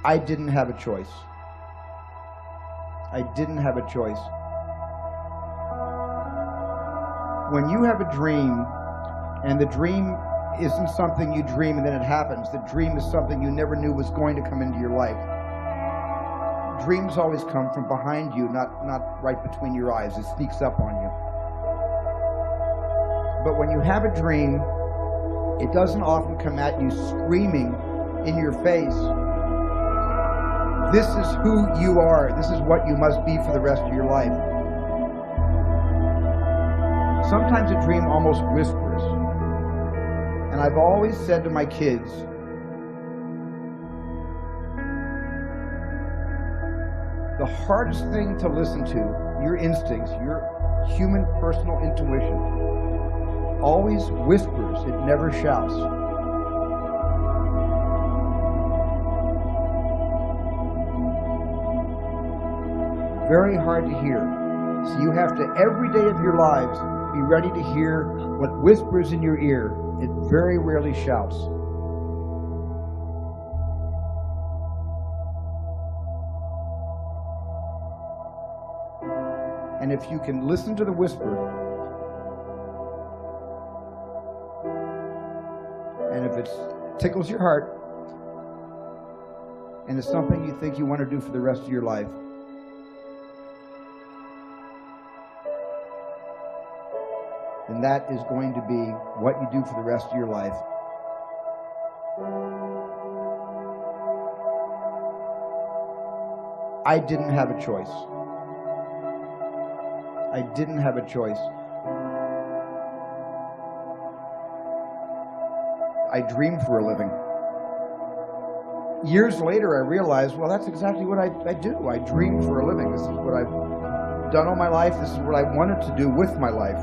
I didn't have a choice. I didn't have a choice. When you have a dream, and the dream isn't something you dream and then it happens, the dream is something you never knew was going to come into your life. Dreams always come from behind you, not right between your eyes. It sneaks up on you. But when you have a dream, it doesn't often come at you screaming in your face. This is who you are. This is what you must be for the rest of your life. Sometimes a dream almost whispers. And I've always said to my kids, the hardest thing to listen to, your instincts, your human personal intuition, always whispers, it never shouts. Very hard to hear. So you have to, every day of your lives, be ready to hear what whispers in your ear. It very rarely shouts. And if you can listen to the whisper, and if it tickles your heart, and it's something you think you want to do for the rest of your life, then that is going to be what you do for the rest of your life. I didn't have a choice. I didn't have a choice. I dream for a living. Years later, I realized, well, that's exactly what I do. I dream for a living. This is what I've done all my life. This is what I wanted to do with my life.